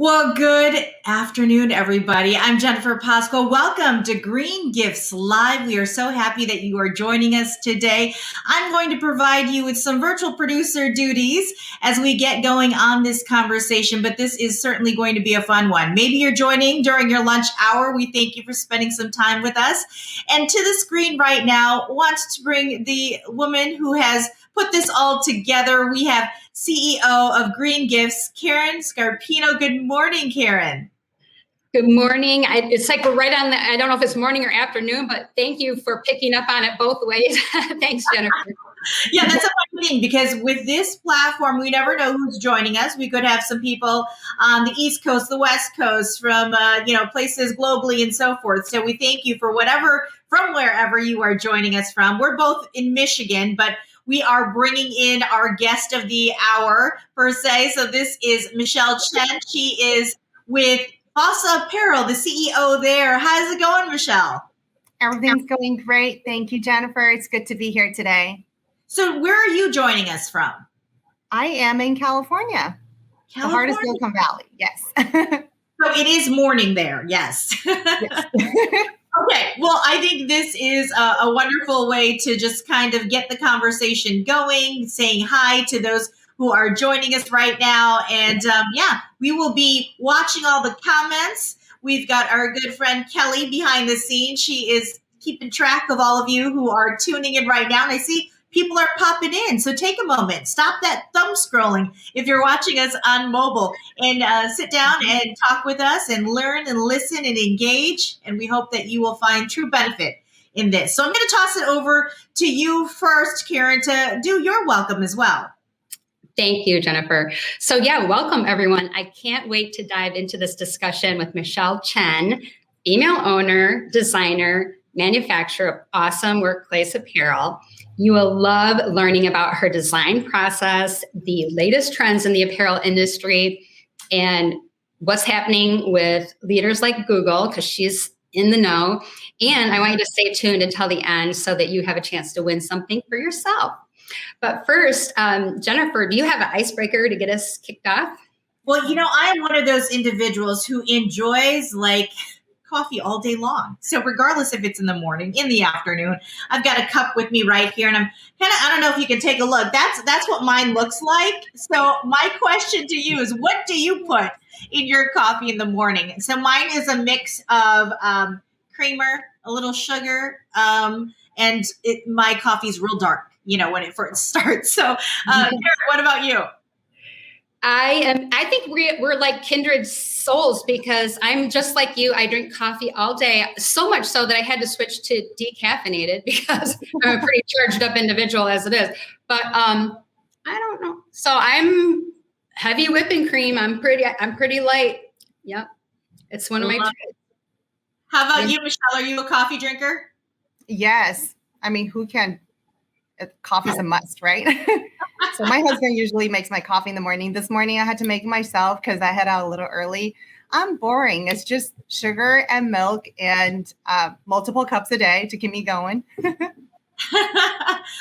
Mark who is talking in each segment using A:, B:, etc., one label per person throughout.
A: Well, good afternoon, everybody. I'm Jennifer Pasco. Welcome to Green Gifts Live. We are so happy that you are joining us today. I'm going to provide you with some virtual producer duties as we get going on this conversation, but this is certainly going to be a fun one. Maybe you're joining during your lunch hour. We thank you for spending some time with us. And to the screen right now, wants to bring the woman who has put this all together. We have CEO of Green Gifts, Karen Scarpino. Good morning, Karen.
B: Good morning. It's like we're right on the, I don't know if it's morning or afternoon, but thank you for picking up on it both ways. Thanks, Jennifer.
A: Yeah, that's a funny thing because with this platform, we never know who's joining us. We could have some people on the East Coast, the West Coast, from places globally and so forth. So we thank you for from wherever you are joining us from. We're both in Michigan, but we are bringing in our guest of the hour, per se. So this is Michelle Chen. She is with Fossa Apparel, the CEO there. How's it going, Michelle?
C: Everything's going great. Thank you, Jennifer. It's good to be here today.
A: So where are you joining us from?
C: I am in California. The heart of Silicon Valley, yes.
A: So it is morning there, yes. Yes. Okay, well, I think this is a wonderful way to just kind of get the conversation going, saying hi to those who are joining us right now. And we will be watching all the comments. We've got our good friend Kelly behind the scenes. She is keeping track of all of you who are tuning in right now. And I see people are popping in. So take a moment, stop that thumb scrolling if you're watching us on mobile, and sit down and talk with us and learn and listen and engage. And we hope that you will find true benefit in this. So I'm going to toss it over to you first, Karen, to do your welcome as well.
B: Thank you, Jennifer. So welcome everyone. I can't wait to dive into this discussion with Michelle Chen, female owner, designer, manufacturer of awesome workplace apparel. You will love learning about her design process, the latest trends in the apparel industry, and what's happening with leaders like Google, because she's in the know. And I want you to stay tuned until the end so that you have a chance to win something for yourself. But first, Jennifer, do you have an icebreaker to get us kicked off?
A: Well, I am one of those individuals who enjoys coffee all day long. So regardless if it's in the morning, in the afternoon, I've got a cup with me right here, and I'm I don't know if you can take a look. That's what mine looks like. So my question to you is, what do you put in your coffee in the morning? So mine is a mix of creamer, a little sugar, and my coffee's real dark, when it first starts. So Karen, what about you?
B: I think we're like kindred souls, because I'm just like you. I drink coffee all day, so much so that I had to switch to decaffeinated because I'm a pretty charged up individual as it is. But I don't know. So I'm heavy whipping cream. I'm pretty light. Yep. It's one of my tricks.
A: How about you, Michelle? Are you a coffee drinker?
C: Yes. I mean, who can? Coffee's a must, right? So my husband usually makes my coffee in the morning. This morning I had to make it myself because I head out a little early. I'm boring. It's just sugar and milk and multiple cups a day to keep me going.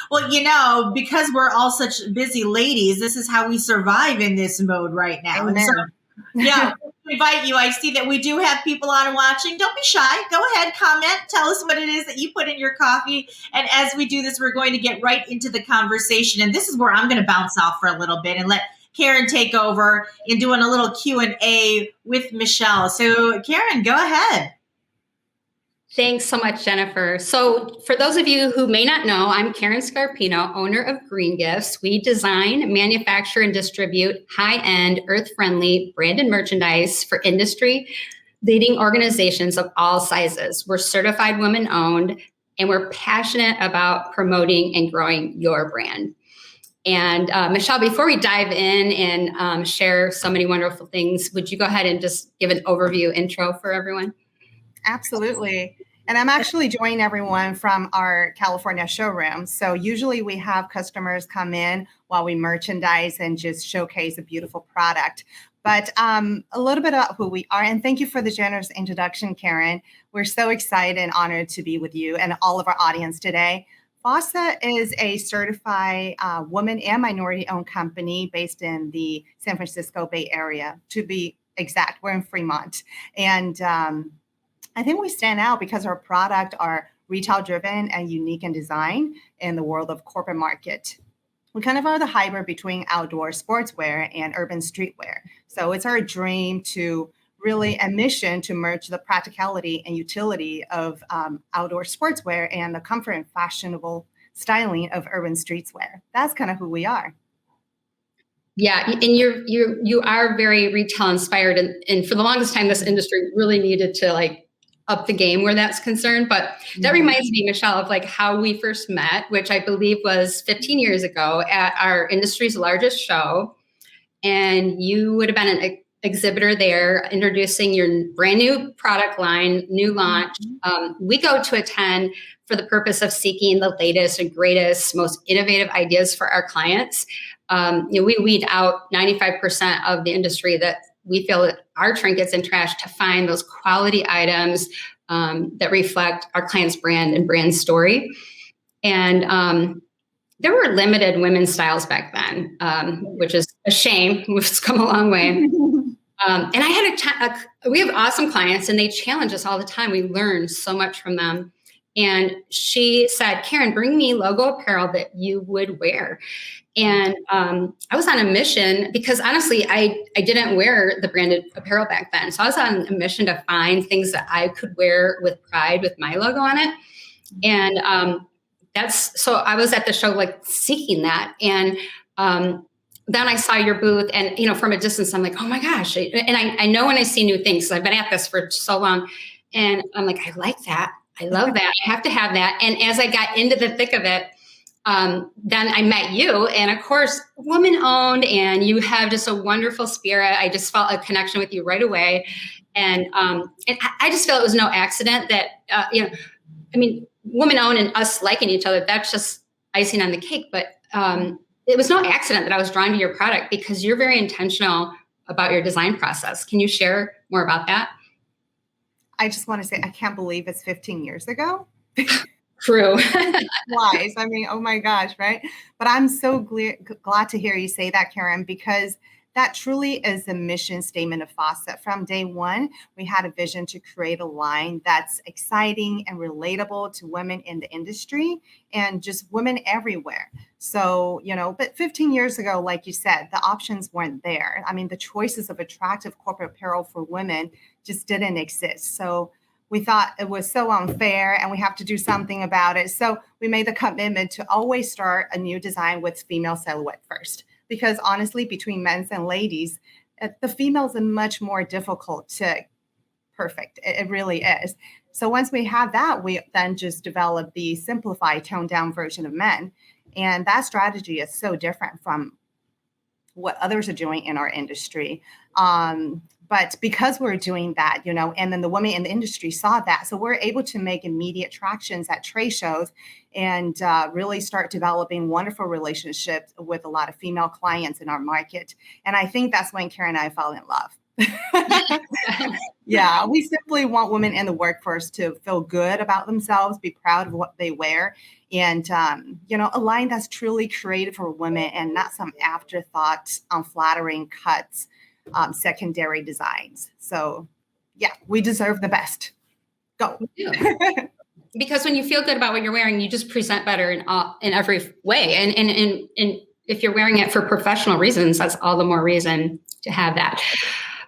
A: Well, because we're all such busy ladies, this is how we survive in this mode right now.
C: Amen.
A: And so, we invite you. I see that we do have people on and watching. Don't be shy. Go ahead, comment. Tell us what it is that you put in your coffee. And as we do this, we're going to get right into the conversation. And this is where I'm going to bounce off for a little bit and let Karen take over in doing a little Q&A with Michelle. So Karen, go ahead.
B: Thanks so much, Jennifer. So for those of you who may not know, I'm Karen Scarpino, owner of Green Gifts. We design, manufacture, and distribute high-end, earth-friendly branded merchandise for industry-leading organizations of all sizes. We're certified women-owned, and we're passionate about promoting and growing your brand. And Michelle, before we dive in and share so many wonderful things, would you go ahead and just give an overview intro for everyone?
C: Absolutely. And I'm actually joining everyone from our California showroom. So usually we have customers come in while we merchandise and just showcase a beautiful product. But a little bit about who we are. And thank you for the generous introduction, Karen. We're so excited and honored to be with you and all of our audience today. Fossa is a certified woman and minority-owned company based in the San Francisco Bay Area. To be exact. We're in Fremont. And I think we stand out because our product are retail driven and unique in design in the world of corporate market. We kind of are the hybrid between outdoor sportswear and urban streetwear. So it's our dream to really a mission to merge the practicality and utility of outdoor sportswear and the comfort and fashionable styling of urban streetwear. That's kind of who we are.
B: Yeah, and you are very retail inspired, and for the longest time, this industry really needed to like up the game where that's concerned. But that reminds me, Michelle, of like how we first met, which I believe was 15 years ago at our industry's largest show. And you would have been an exhibitor there introducing your brand new product line, new launch. We go to attend for the purpose of seeking the latest and greatest, most innovative ideas for our clients. We weed out 95% of the industry that we feel that our trinkets and trash to find those quality items that reflect our client's brand and brand story. And there were limited women's styles back then, which is a shame. We've come a long way. And I had we have awesome clients and they challenge us all the time. We learn so much from them. And she said, Karen, bring me logo apparel that you would wear. And I was on a mission because honestly, I didn't wear the branded apparel back then. So I was on a mission to find things that I could wear with pride with my logo on it. And so I was at the show like seeking that. And then I saw your booth and, from a distance, I'm like, oh my gosh. And I know when I see new things, so I've been at this for so long and I'm like, I like that. I love that. I have to have that. And as I got into the thick of it, then I met you, and of course, woman owned, and you have just a wonderful spirit. I just felt a connection with you right away. And I just feel it was no accident that, woman owned and us liking each other, that's just icing on the cake. But it was no accident that I was drawn to your product because you're very intentional about your design process. Can you share more about that?
C: I just want to say, I can't believe it's 15 years ago.
B: True.
C: Wise. I mean, oh my gosh, right? But I'm so glad to hear you say that, Karen, because that truly is the mission statement of Fossa. From day one, we had a vision to create a line that's exciting and relatable to women in the industry and just women everywhere. So, but 15 years ago, like you said, the options weren't there. I mean, the choices of attractive corporate apparel for women just didn't exist. So we thought it was so unfair and we have to do something about it. So we made the commitment to always start a new design with female silhouette first. Because honestly, between men's and ladies, the females are much more difficult to perfect. It really is. So once we have that, we then just develop the simplified, toned down version of men. And that strategy is so different from what others are doing in our industry. But because we're doing that, and then the women in the industry saw that. So we're able to make immediate tractions at trade shows and really start developing wonderful relationships with a lot of female clients in our market. And I think that's when Karen and I fell in love. Yeah, we simply want women in the workforce to feel good about themselves, be proud of what they wear, and, a line that's truly created for women and not some afterthought, unflattering cuts. Secondary designs. So yeah, we deserve the best. Go.
B: Because when you feel good about what you're wearing, you just present better in every way. And if you're wearing it for professional reasons, that's all the more reason to have that.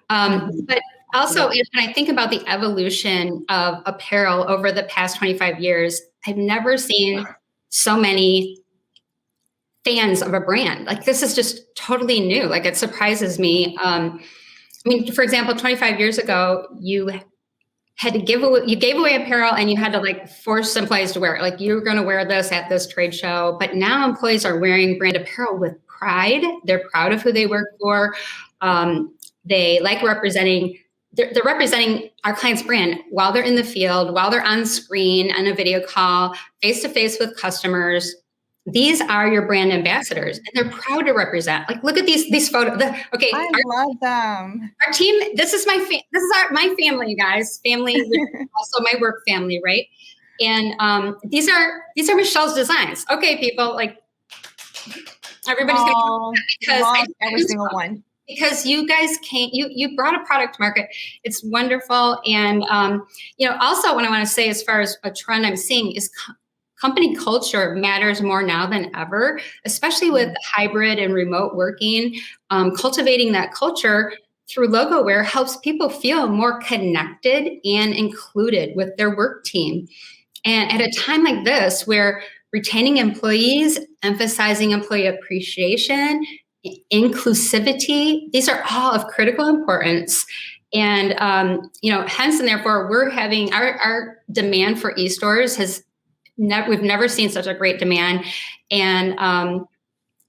B: But also, when I think about the evolution of apparel over the past 25 years, I've never seen so many fans of a brand. Like this is just totally new. Like it surprises me. For example, 25 years ago, you gave away apparel and you had to like force employees to wear it. Like you were going to wear this at this trade show, but now employees are wearing brand apparel with pride. They're proud of who they work for. They like representing, they're representing our client's brand while they're in the field, while they're on screen, on a video call, face-to-face with customers. These are your brand ambassadors, and they're proud to represent. Like, look at these photos.
C: I love them.
B: Our team. This is my my family, you guys. Family, also my work family, right? And these are Michelle's designs. Okay, people, like everybody's gonna
C: because love every single one.
B: because you guys you brought a product to market. It's wonderful. And, also what I want to say as far as a trend I'm seeing is company culture matters more now than ever, especially with hybrid and remote working. Cultivating that culture through logo wear helps people feel more connected and included with their work team. And at a time like this, where retaining employees, emphasizing employee appreciation, inclusivity, these are all of critical importance. And, hence and therefore, we're having our demand for e-stores we've never seen such a great demand. And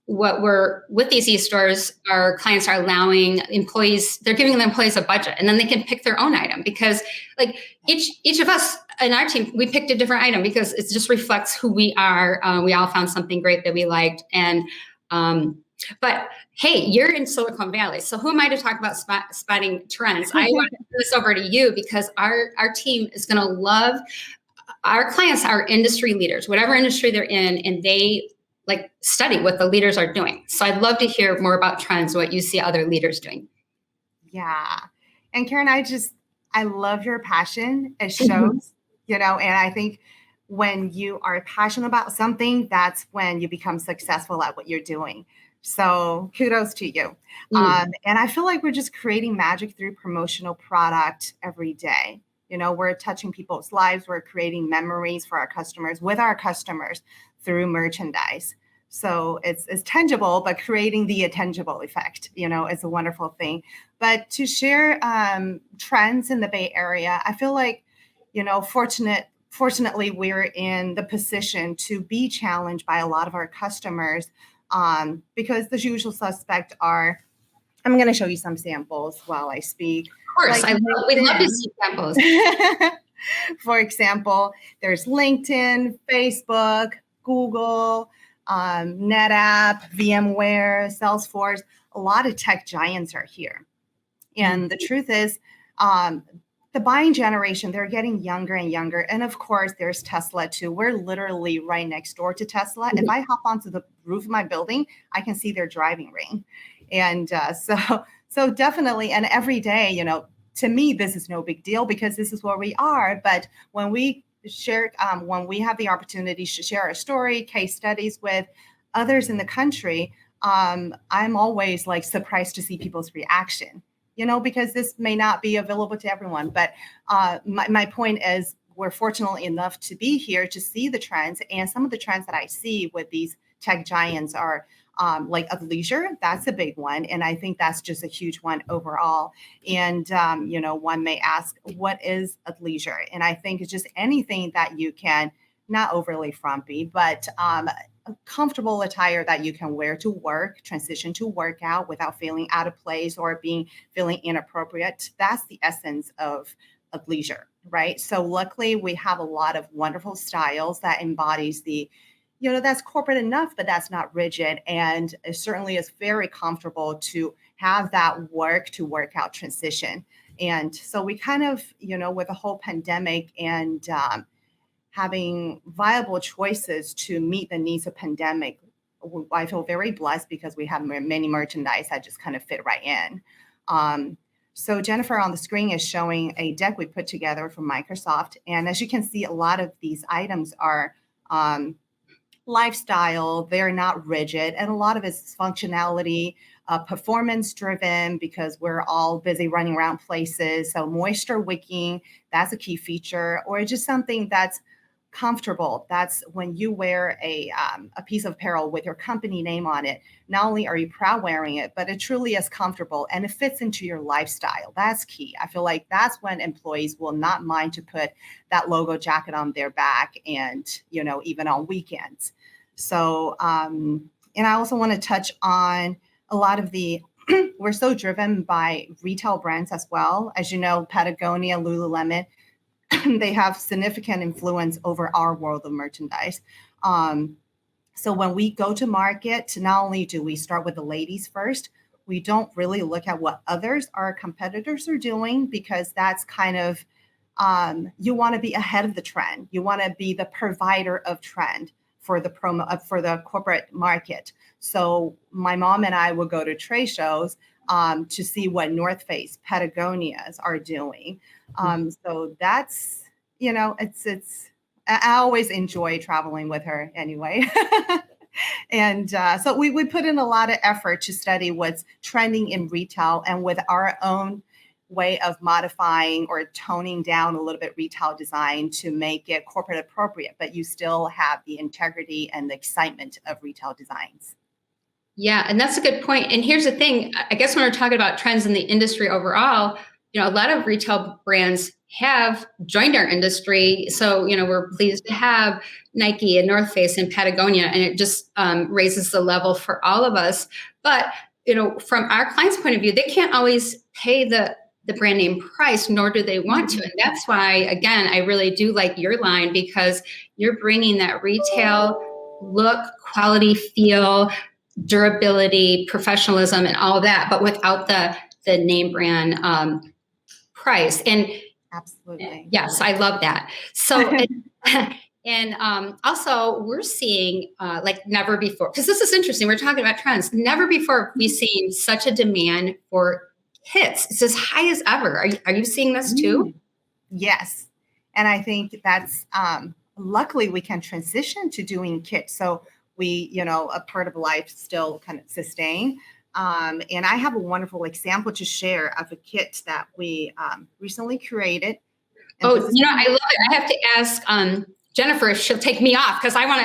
B: with these e-stores, our clients are allowing employees, they're giving the employees a budget, and then they can pick their own item, because like each of us in our team, we picked a different item because it just reflects who we are. We all found something great that we liked. And, but hey, you're in Silicon Valley, so who am I to talk about spotting trends? I want to turn this over to you, because our team is going to love. Our clients are industry leaders, whatever industry they're in, and they study what the leaders are doing. So I'd love to hear more about trends, what you see other leaders doing.
C: Yeah. And Karen, I love your passion. It shows, and I think when you are passionate about something, that's when you become successful at what you're doing. So kudos to you. And I feel like we're just creating magic through promotional product every day. We're touching people's lives. We're creating memories for our customers, with our customers, through merchandise. So it's tangible, but creating the intangible effect, is a wonderful thing. But to share trends in the Bay Area, I feel like, fortunately, we're in the position to be challenged by a lot of our customers, because the usual suspect are, I'm going to show you some samples while I speak.
B: Of course, we'd love to see samples.
C: For example, there's LinkedIn, Facebook, Google, NetApp, VMware, Salesforce. A lot of tech giants are here. And the truth is, the buying generation, they're getting younger and younger. And of course, there's Tesla too. We're literally right next door to Tesla. If I hop onto the roof of my building, I can see their driving range. And so definitely, and every day, to me, this is no big deal, because this is where we are. But when we when we have the opportunity to share our story, case studies with others in the country, I'm always surprised to see people's reaction, because this may not be available to everyone. But my point is, we're fortunate enough to be here to see the trends. And some of the trends that I see with these tech giants are athleisure. That's a big one. And I think that's just a huge one overall. And, one may ask, what is athleisure? And I think it's just anything that you can, not overly frumpy, but a comfortable attire that you can wear to work, transition to workout without feeling out of place or feeling inappropriate. That's the essence of athleisure, right? So luckily, we have a lot of wonderful styles that embodies the that's corporate enough, but that's not rigid. And it certainly is very comfortable to have that work to workout transition. And so we kind of, with the whole pandemic and having viable choices to meet the needs of pandemic, I feel very blessed because we have many merchandise that just kind of fit right in. So Jennifer on the screen is showing a deck we put together from Microsoft. And as you can see, a lot of these items are lifestyle, they're not rigid, and a lot of it's functionality, performance driven, because we're all busy running around places. So moisture wicking, that's a key feature, or just something that's comfortable. That's when you wear a piece of apparel with your company name on it. Not only are you proud wearing it, but it truly is comfortable and it fits into your lifestyle. That's key. I feel like that's when employees will not mind to put that logo jacket on their back, and even on weekends. So and I also want to touch on a lot of the we're so driven by retail brands as well. As you know, Patagonia, Lululemon, they have significant influence over our world of merchandise. So when we go to market, not only do we start with the ladies first, we don't really look at what our competitors are doing, because that's kind of, you want to be ahead of the trend. You want to be the provider of trend for the corporate market. So my mom and I will go to trade shows. to see what North Face, Patagonias are doing. So that's, I always enjoy traveling with her anyway. And so we put in a lot of effort to study what's trending in retail, and with our own way of modifying or toning down a little bit retail design to make it corporate appropriate, but you still have the integrity and the excitement of retail designs.
B: Yeah, and that's a good point. And here's the thing, I guess when we're talking about trends in the industry overall, a lot of retail brands have joined our industry. So, we're pleased to have Nike and North Face and Patagonia, and it just raises the level for all of us. But, from our clients' point of view, they can't always pay the brand name price, nor do they want to. And that's why, again, I really do like your line, because you're bringing that retail look, quality, feel, durability, professionalism, and all of that, but without the name brand price. And
C: absolutely,
B: yes, I love that. So, and also we're seeing like never before, because this is interesting. We're talking about trends. Never before have we seen such a demand for kits. It's as high as ever. Are you seeing this too?
C: Yes, and I think that's luckily we can transition to doing kits. So we, a part of life still kind of sustain. And I have a wonderful example to share of a kit that we recently created.
B: And I love it. I have to ask Jennifer if she'll take me off, because I want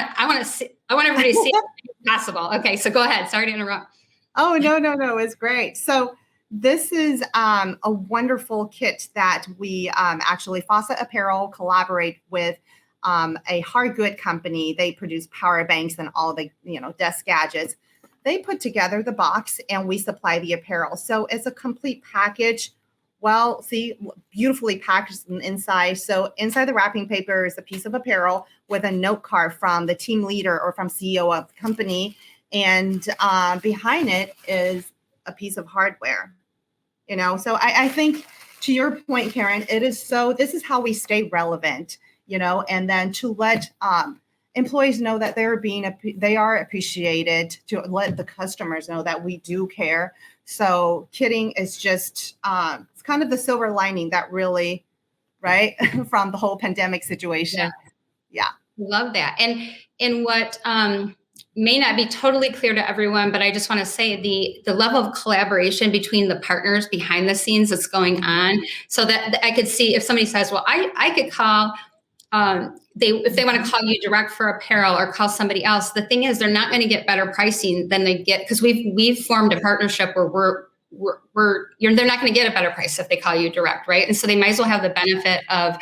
B: everybody to see it as possible. Okay, so go ahead. Sorry to interrupt.
C: Oh, no, it's great. So this is a wonderful kit that we actually Fossa Apparel collaborate with a hard good company. They produce power banks and all the desk gadgets. They put together the box and we supply the apparel. So it's a complete package. Well, see, beautifully packaged inside. So inside the wrapping paper is a piece of apparel with a note card from the team leader or from CEO of the company. And behind it is a piece of hardware. So I think, to your point, Karen, this is how we stay relevant, and then to let employees know that they are appreciated, to let the customers know that we do care. So kitting is just it's kind of the silver lining that really, right, from the whole pandemic situation. Yeah.
B: Love that. And what may not be totally clear to everyone, but I just want to say the level of collaboration between the partners behind the scenes that's going on, so that I could see if somebody says, well, I could call, if they want to call you direct for apparel or call somebody else, the thing is they're not going to get better pricing than they get, because we've formed a partnership where they're not going to get a better price if they call you direct, right? And so they might as well have the benefit of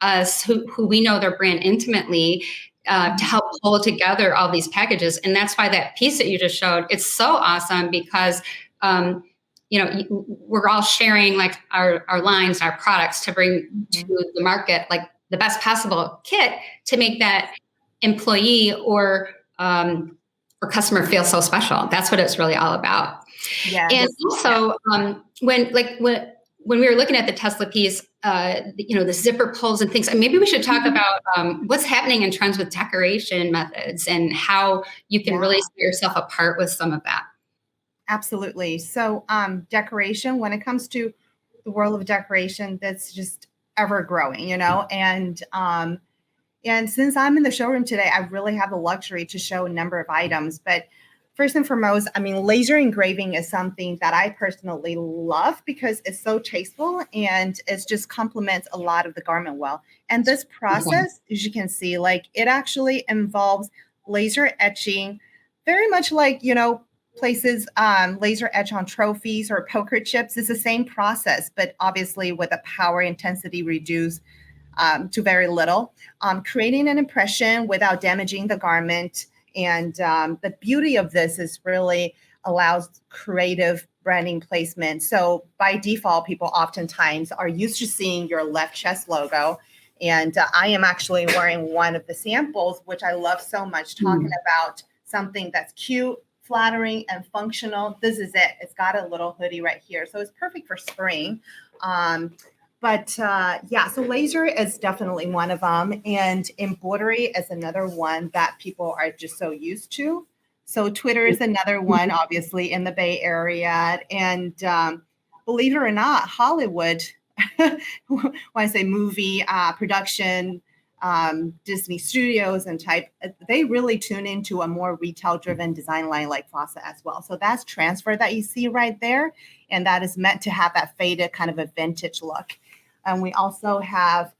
B: us who we know their brand intimately, to help pull together all these packages. And that's why that piece that you just showed, it's so awesome, because we're all sharing like our lines, our products to bring to the market like the best possible kit to make that employee or customer feel so special. That's what it's really all about. Yeah. And also when we were looking at the Tesla piece, the zipper pulls and things, and maybe we should talk about what's happening in trends with decoration methods and how you can really set yourself apart with some of that.
C: Absolutely. So decoration, when it comes to the world of decoration, that's just ever growing, and since I'm in the showroom today, I really have the luxury to show a number of items. But first and foremost, laser engraving is something that I personally love because it's so tasteful and it just complements a lot of the garment well. And this process, as you can see, it actually involves laser etching, very much like, places laser etch on trophies or poker chips. It's the same process, but obviously with a power intensity reduced to very little, creating an impression without damaging the garment. And the beauty of this is really allows creative branding placement. So by default, people oftentimes are used to seeing your left chest logo. And I am actually wearing one of the samples, which I love so much, talking about something that's cute, flattering, and functional. This is it. It's got a little hoodie right here. So it's perfect for spring. So laser is definitely one of them. And embroidery is another one that people are just so used to. So Twitter is another one, obviously, in the Bay Area. And believe it or not, Hollywood, when I say movie production, Disney Studios and type, they really tune into a more retail-driven design line like Fossa as well. So that's transfer that you see right there. And that is meant to have that faded kind of a vintage look. And we also have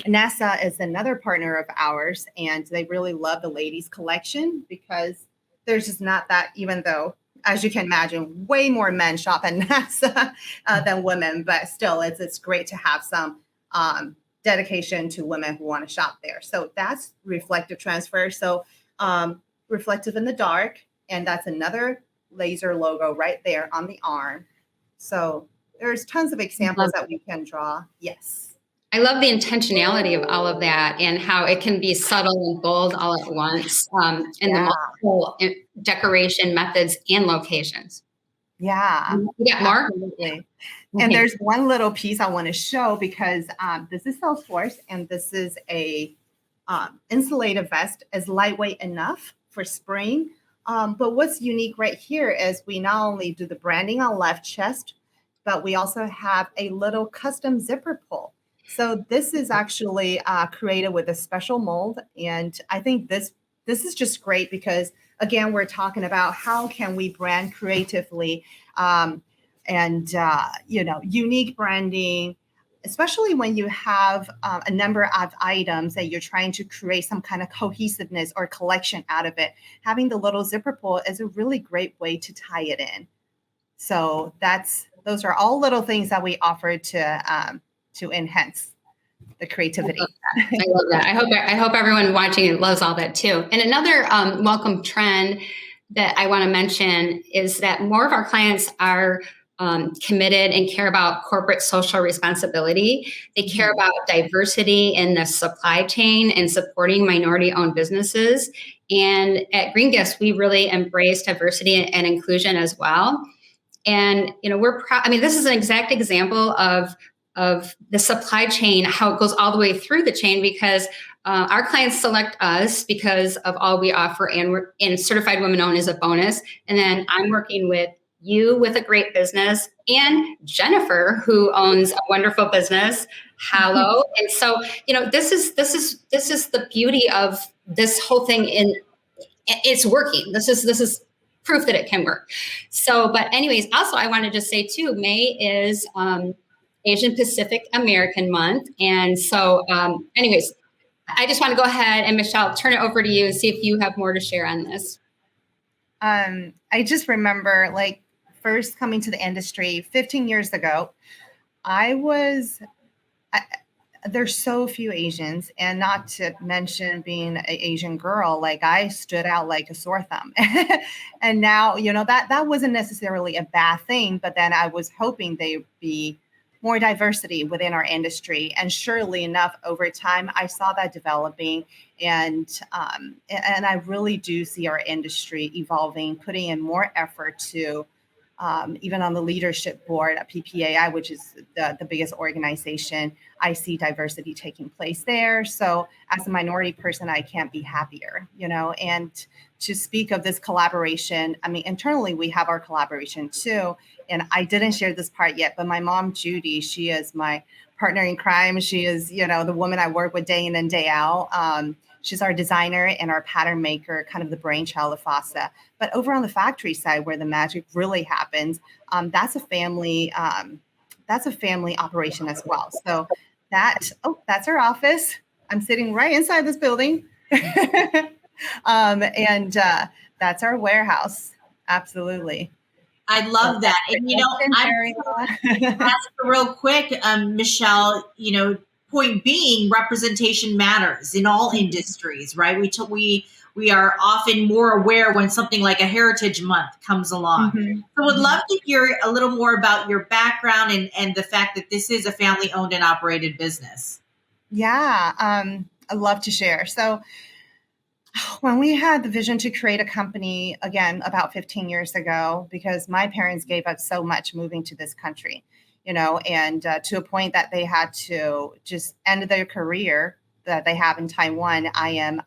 C: NASA is another partner of ours, and they really love the ladies collection because there's just not that, even though, as you can imagine, way more men shop at NASA than women, but still it's great to have some dedication to women who want to shop there. So that's reflective transfer. So reflective in the dark, and that's another laser logo right there on the arm. So there's tons of examples that we can draw. Yes.
B: I love the intentionality of all of that and how it can be subtle and bold all at once, and the multiple decoration methods and locations.
C: Yeah.
B: Yeah, Mark.
C: Absolutely. And there's one little piece I want to show because this is Salesforce, and this is a insulated vest, is lightweight enough for spring. But what's unique right here is we not only do the branding on left chest, but we also have a little custom zipper pull. So this is actually created with a special mold. And I think this is just great because, again, we're talking about how can we brand creatively and unique branding, especially when you have a number of items that you're trying to create some kind of cohesiveness or collection out of it. Having the little zipper pull is a really great way to tie it in. So those are all little things that we offer to enhance the creativity.
B: I love that. I hope everyone watching it loves all that too. And another welcome trend that I want to mention is that more of our clients are committed and care about corporate social responsibility. They care about diversity in the supply chain and supporting minority-owned businesses. And at Green Gifts, we really embrace diversity and inclusion as well. And we're proud. I mean, this is an exact example of the supply chain, how it goes all the way through the chain, because our clients select us because of all we offer, and Certified Women Owned is a bonus. And then I'm working with you with a great business, and Jennifer, who owns a wonderful business, Hallow. And so, this is the beauty of this whole thing. It's working. This is proof that it can work. So, but anyways, also I want to just say too, May is Asian Pacific American Month. And so anyways, I just want to go ahead and Michelle, turn it over to you and see if you have more to share on this.
C: I just remember first coming to the industry 15 years ago, there's so few Asians, and not to mention being an Asian girl, I stood out like a sore thumb. And now, that wasn't necessarily a bad thing, but then I was hoping there'd be more diversity within our industry. And surely enough, over time, I saw that developing. And I really do see our industry evolving, putting in more effort to, even on the leadership board at PPAI, which is the biggest organization, I see diversity taking place there. So as a minority person, I can't be happier, and to speak of this collaboration, I mean, internally, we have our collaboration too. And I didn't share this part yet, but my mom, Judy, she is my partner in crime. She is, the woman I work with day in and day out. She's our designer and our pattern maker, kind of the brainchild of Fossa. But over on the factory side, where the magic really happens, that's a family operation as well. So that's our office. I'm sitting right inside this building, and that's our warehouse. Absolutely.
A: I love that. And, I ask real quick, Michelle, point being, representation matters in all industries, right? We are often more aware when something like a Heritage Month comes along. Mm-hmm. So would love to hear a little more about your background and the fact that this is a family owned and operated business.
C: Yeah, I'd love to share. So when we had the vision to create a company, again, about 15 years ago, because my parents gave up so much moving to this country, and to a point that they had to just end their career that they have in Taiwan. I'm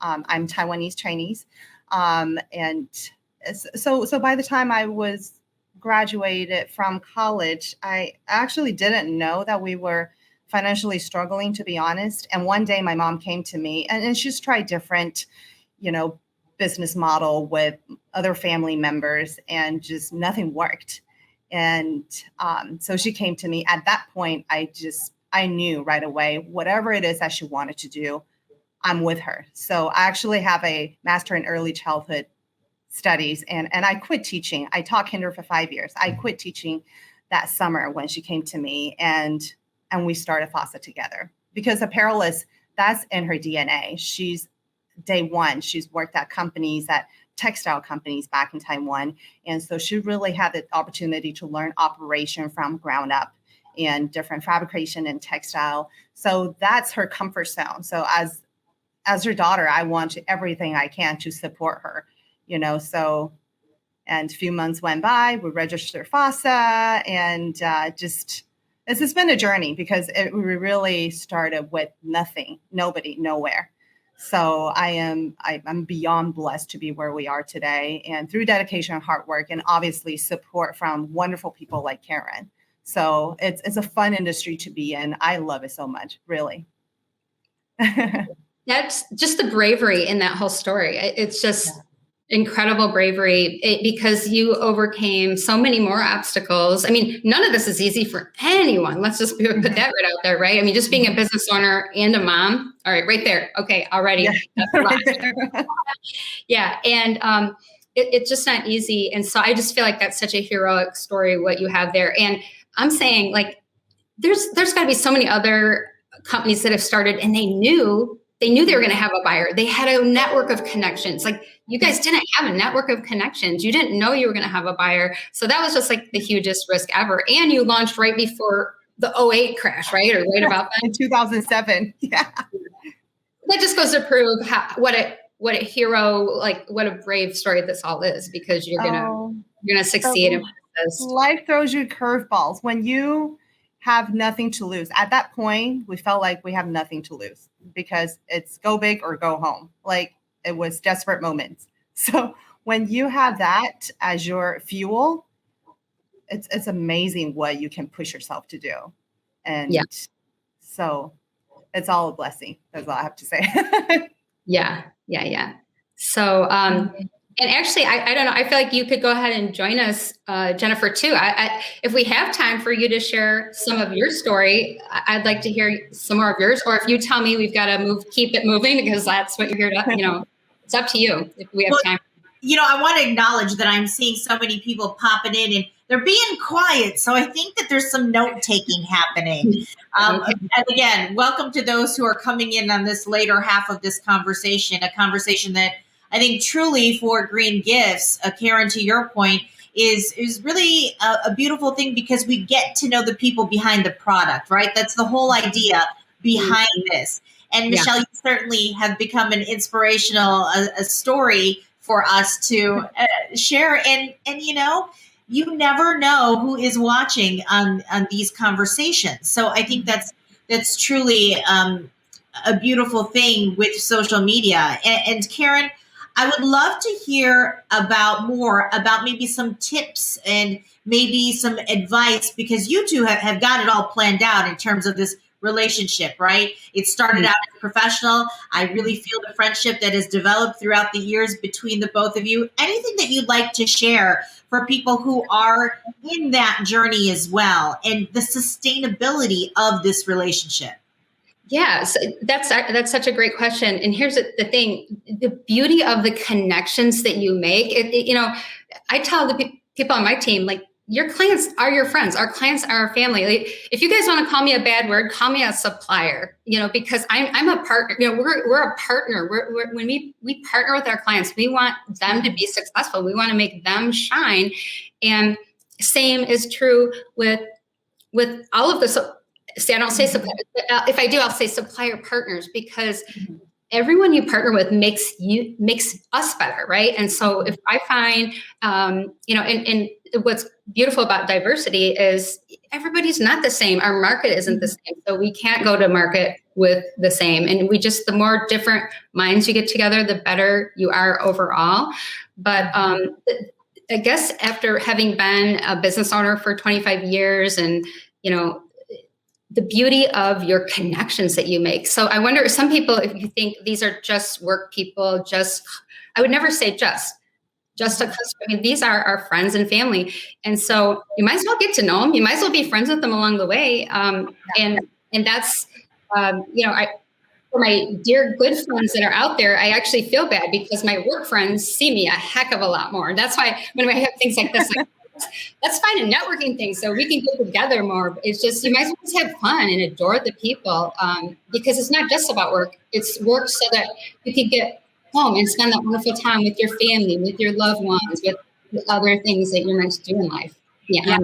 C: Taiwanese Chinese. And so by the time I was graduated from college, I actually didn't know that we were financially struggling, to be honest. And one day my mom came to me and she's tried different, business model with other family members, and just nothing worked. And so she came to me. At that point, I knew right away, whatever it is that she wanted to do, I'm with her. So I actually have a master in early childhood studies, and I quit teaching. I taught kinder for 5 years. I quit teaching that summer when she came to me, and we started Fossa together, because apparel that's in her DNA. She's day one. She's worked at textile companies back in Taiwan. And so she really had the opportunity to learn operation from ground up and different fabrication and textile. So that's her comfort zone. So as her daughter, I want everything I can to support her, so, and a few months went by, we registered Fossa, and it's just been a journey, because we really started with nothing, nobody, nowhere. So I'm beyond blessed to be where we are today, and through dedication and hard work, and obviously support from wonderful people like Karen. So it's a fun industry to be in. I love it so much, really.
B: That's just the bravery in that whole story. It's just incredible bravery, because you overcame so many more obstacles. I mean, none of this is easy for anyone. Let's just put that right out there, right? I mean, just being a business owner and a mom. All right, right there. Okay, already.
C: Yeah.
B: That's a lot. Yeah, and it's just not easy. And so I just feel like that's such a heroic story, what you have there. And I'm saying, like, there's got to be so many other companies that have started, and they knew they were going to have a buyer. They had a network of connections. Like, you guys didn't have a network of connections. You didn't know you were going to have a buyer. So that was just like the hugest risk ever. And you launched right before the '08 crash, right? Or right about that.
C: In 2007. Yeah.
B: That just goes to prove what a hero, like what a brave story this all is, because you're gonna succeed in this.
C: Life throws you curveballs when you have nothing to lose. At that point, we felt like we have nothing to lose, because it's go big or go home. Like, it was desperate moments. So when you have that as your fuel, it's amazing what you can push yourself to do. And so it's all a blessing. That's all I have to say.
B: Yeah. So, and actually, I don't know, I feel like you could go ahead and join us, Jennifer, too. If we have time for you to share some of your story, I'd like to hear some more of yours. Or if you tell me we've got to keep it moving, because that's what you're here to, it's up to you if we have time.
A: I want to acknowledge that I'm seeing so many people popping in, and they're being quiet. So I think that there's some note taking happening. And again, welcome to those who are coming in on this later half of this conversation, a conversation that I think truly for Green Gifts, Karen, to your point, is really a beautiful thing, because we get to know the people behind the product, right? That's the whole idea behind this. And Michelle, you certainly have become an inspirational a story for us to share. And you never know who is watching on these conversations. So I think that's truly a beautiful thing with social media. And Karen, I would love to hear more about maybe some tips and maybe some advice, because you two have got it all planned out in terms of this relationship, right? It started out as professional. I really feel the friendship that has developed throughout the years between the both of you. Anything that you'd like to share for people who are in that journey as well, and the sustainability of this relationship?
B: Yeah, so that's such a great question. And here's the thing: the beauty of the connections that you make. I tell the people on my team, like, your clients are your friends. Our clients are our family. Like, if you guys want to call me a bad word, call me a supplier. Because I'm a partner. We're a partner. When we partner with our clients, we want them to be successful. We want to make them shine. And same is true with all of the. See, I don't say supplier. If I do, I'll say supplier partners, because everyone you partner with makes us better, right? And so if I find, and what's beautiful about diversity is everybody's not the same. Our market isn't the same. So we can't go to market with the same. And the more different minds you get together, the better you are overall. But I guess after having been a business owner for 25 years and, the beauty of your connections that you make. So I wonder, some people, if you think these are just work people, I would never say just a customer. I mean, these are our friends and family. And so you might as well get to know them. You might as well be friends with them along the way. And that's, for my dear good friends that are out there, I actually feel bad because my work friends see me a heck of a lot more. That's why when I have things like this, let's find a networking thing so we can get together more. It's just, you might as well just have fun and adore the people, because it's not just about work. It's work so that you can get home and spend that wonderful time with your family, with your loved ones, with other things that you're meant to do in life. Yeah.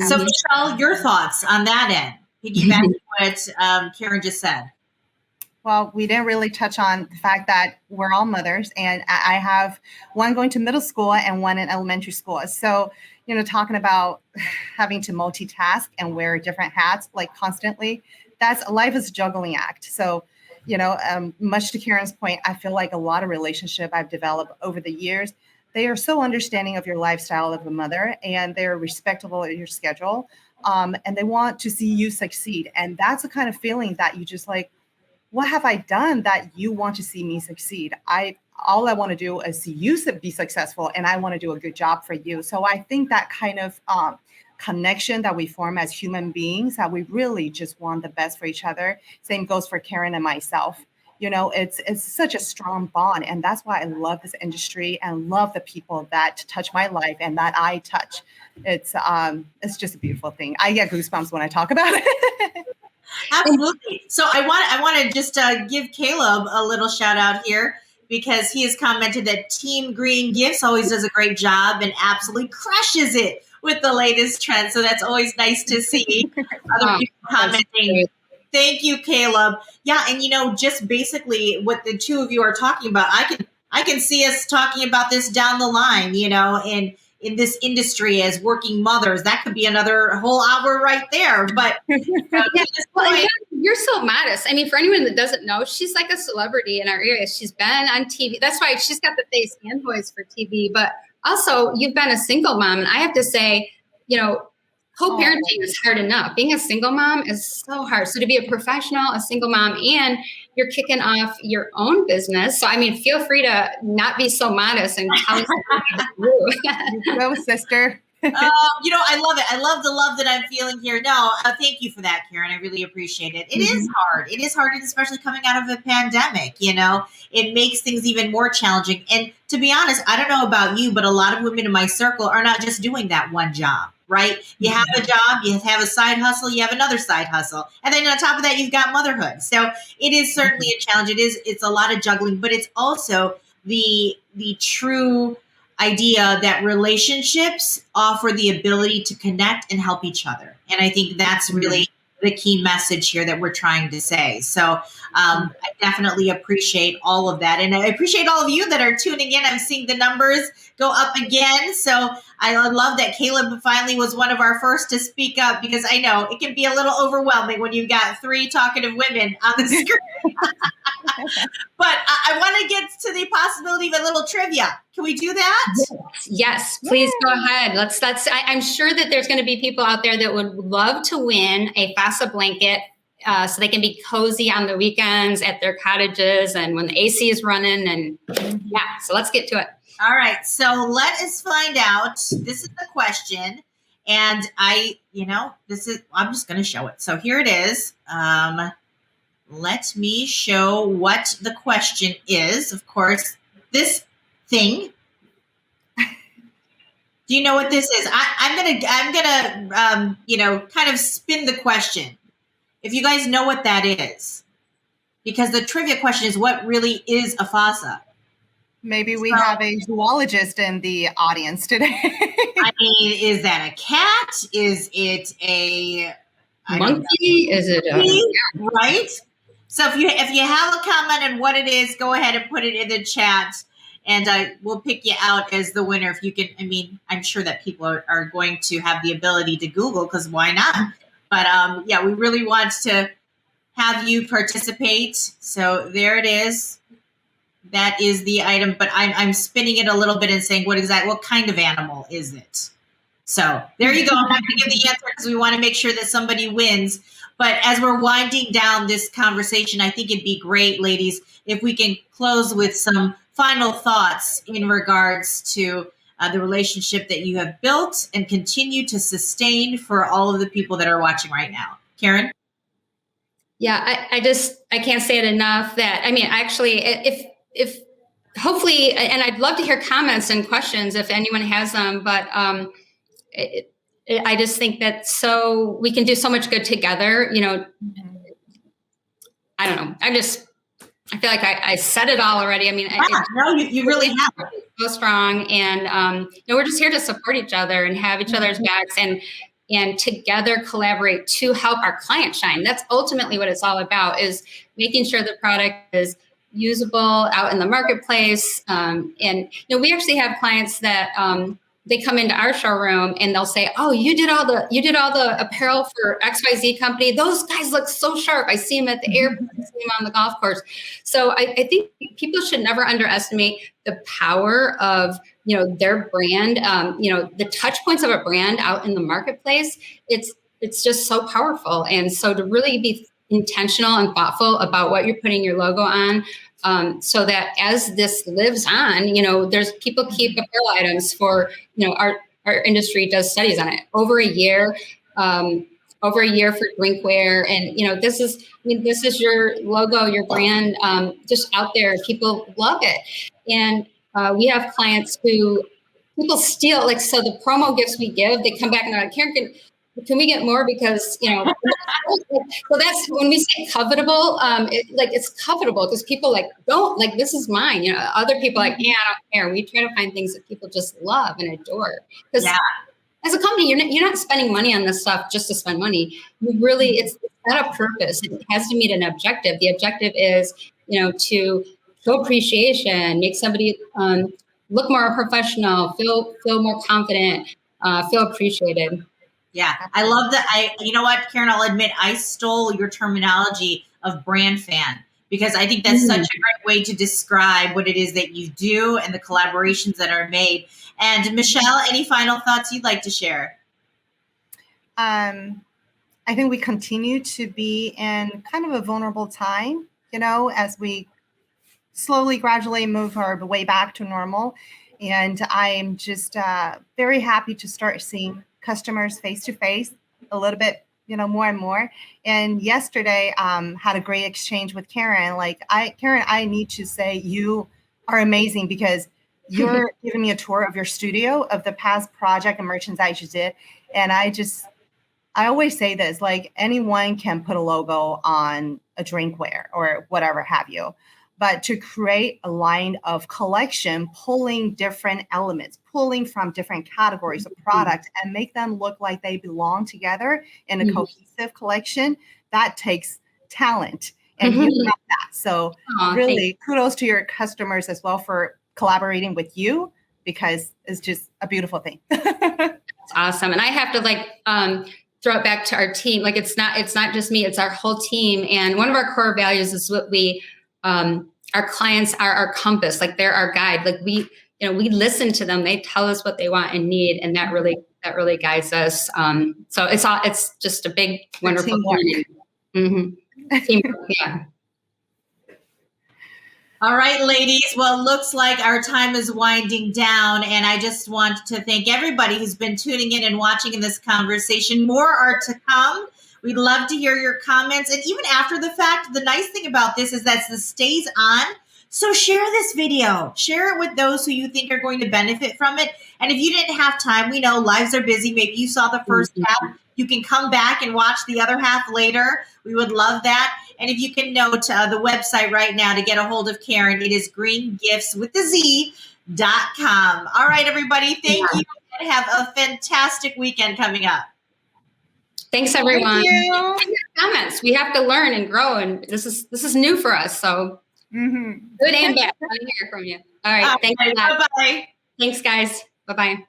A: So Michelle, your thoughts on that end? Piggyback what Karen just said.
C: Well, we didn't really touch on the fact that we're all mothers, and I have one going to middle school and one in elementary school. So, talking about having to multitask and wear different hats like constantly, life is a juggling act. So, much to Karen's point, I feel like a lot of relationship I've developed over the years, they are so understanding of your lifestyle of a mother, and they're respectful of your schedule, and they want to see you succeed. And that's the kind of feeling that you just like, what have I done that you want to see me succeed? All I want to do is see you be successful, and I want to do a good job for you. So I think that kind of connection that we form as human beings, that we really just want the best for each other. Same goes for Karen and myself. It's such a strong bond, and that's why I love this industry and love the people that touch my life and that I touch. It's just a beautiful thing. I get goosebumps when I talk about it.
A: Absolutely. So I want to just give Caleb a little shout out here, because he has commented that Team Green Gifts always does a great job and absolutely crushes it with the latest trends. So that's always nice to see other people commenting. Thank you, Caleb. Yeah, and just basically what the two of you are talking about, I can see us talking about this down the line, and in this industry as working mothers. That could be another whole hour right there. But
B: you're so modest. I mean, for anyone that doesn't know, she's like a celebrity in our area. She's been on TV. That's why she's got the face and voice for TV. But also, you've been a single mom. And I have to say, co-parenting is hard enough. Being a single mom is so hard. So to be a professional, a single mom, and you're kicking off your own business. So, I mean, feel free to not be so modest and tell us
C: Go, sister.
A: I love it. I love the love that I'm feeling here. No, thank you for that, Karen. I really appreciate it. It is hard. It is hard, and especially coming out of a pandemic, it makes things even more challenging. And to be honest, I don't know about you, but a lot of women in my circle are not just doing that one job, right? You have a job, you have a side hustle, you have another side hustle. And then on top of that, you've got motherhood. So it is certainly a challenge. It's a lot of juggling, but it's also the true idea that relationships offer the ability to connect and help each other. And I think that's really the key message here that we're trying to say. So I definitely appreciate all of that. And I appreciate all of you that are tuning in. I'm seeing the numbers go up again. So I love that Caleb finally was one of our first to speak up, because I know it can be a little overwhelming when you've got three talkative women on the screen. But I want to get to the possibility of a little trivia. Can we do that?
B: Yes, please go ahead. I'm sure that there's going to be people out there that would love to win a Fossa blanket, so they can be cozy on the weekends at their cottages and when the AC is running. And so let's get to it.
A: All right. So let us find out. This is the question. And I'm just going to show it. So here it is. Let me show what the question is. Of course, this thing. Do you know what this is? I'm gonna kind of spin the question. If you guys know what that is, because the trivia question is, what really is a fossa?
C: Maybe we have a zoologist in the audience today.
A: I mean, is that a cat? Is it a
B: monkey? Is it a
A: right? So if you have a comment on what it is, go ahead and put it in the chat. and we'll pick you out as the winner if you can. I mean, I'm sure that people are going to have the ability to Google, because why not? But yeah, we really want to have you participate. So there it is. That is the item, but I'm spinning it a little bit and saying what kind of animal is it? So there you go. I'm not going to give the answer because we want to make sure that somebody wins. But as we're winding down this conversation, I think it'd be great, ladies, if we can close with some final thoughts in regards to the relationship that you have built and continue to sustain for all of the people that are watching right now. Karen?
B: Yeah, I can't say it enough that, I mean, actually, if hopefully, and I'd love to hear comments and questions if anyone has them, but I just think that so we can do so much good together, you know. I don't know. I feel like I said it all already. I mean,
A: no, you really have.
B: So strong, and you know, we're just here to support each other and have each other's backs, and together collaborate to help our clients shine. That's ultimately what it's all about, is making sure the product is usable out in the marketplace. And you know, we actually have clients that they come into our showroom and they'll say, "Oh, you did all the apparel for XYZ company. Those guys look so sharp. I see them at the airport, I see them on the golf course." So I think people should never underestimate the power of, you know, their brand. You know, the touch points of a brand out in the marketplace. It's just so powerful. And so to really be intentional and thoughtful about what you're putting your logo on, so that as this lives on, you know, there's people keep apparel items for, you know, our industry does studies on it over a year for drinkware. And, you know, this is your logo, your brand, just out there. People love it. And we have clients who people steal, like, so the promo gifts we give, they come back and they're like, "Karen, can we get more?" Because, you know, so that's when we say covetable, it's covetable because people don't like, this is mine. You know, other people yeah, I don't care. We try to find things that people just love and adore. Because as a company, you're not spending money on this stuff just to spend money. You really, it's got a purpose. It has to meet an objective. The objective is, you know, to show appreciation, make somebody look more professional, feel more confident, feel appreciated.
A: Yeah, I love that. You know what, Karen, I'll admit I stole your terminology of brand fan, because I think that's such a great way to describe what it is that you do and the collaborations that are made. And Michelle, any final thoughts you'd like to share?
C: I think we continue to be in kind of a vulnerable time, you know, as we slowly, gradually move our way back to normal. And I'm just very happy to start seeing customers face to face a little bit, you know, more and more. And yesterday, had a great exchange with Karen. Karen, I need to say you are amazing, because you're giving me a tour of your studio, of the past project and merchandise you did. And I always say this, like, anyone can put a logo on a drinkware or whatever have you. But to create a line of collection, pulling different elements, pulling from different categories of products, and make them look like they belong together in a cohesive collection, that takes talent. And you have that. So really kudos to your customers as well for collaborating with you, because it's just a beautiful thing.
B: That's awesome. And I have to throw it back to our team. Like, it's not just me, it's our whole team. And one of our core values is what we, our clients are our compass, like they're our guide. Like we listen to them, they tell us what they want and need. And that really guides us. So it's just a big, wonderful journey. Teamwork, yeah.
A: All right, ladies. Well, it looks like our time is winding down, and I just want to thank everybody who's been tuning in and watching in this conversation. More are to come. We'd love to hear your comments. And even after the fact, the nice thing about this is that this stays on. So share this video. Share it with those who you think are going to benefit from it. And if you didn't have time, we know lives are busy. Maybe you saw the first half. You can come back and watch the other half later. We would love that. And if you can note the website right now to get a hold of Karen, it is greengifts.com. All right, everybody. Thank you. And have a fantastic weekend coming up.
B: Thanks, everyone.
C: Thank you.
B: Comments. We have to learn and grow, and this is new for us. So
C: Mm-hmm.
B: Good and bad. I want to hear from you. All right. Thanks.
A: Bye-bye.
B: Thanks, guys. Bye-bye.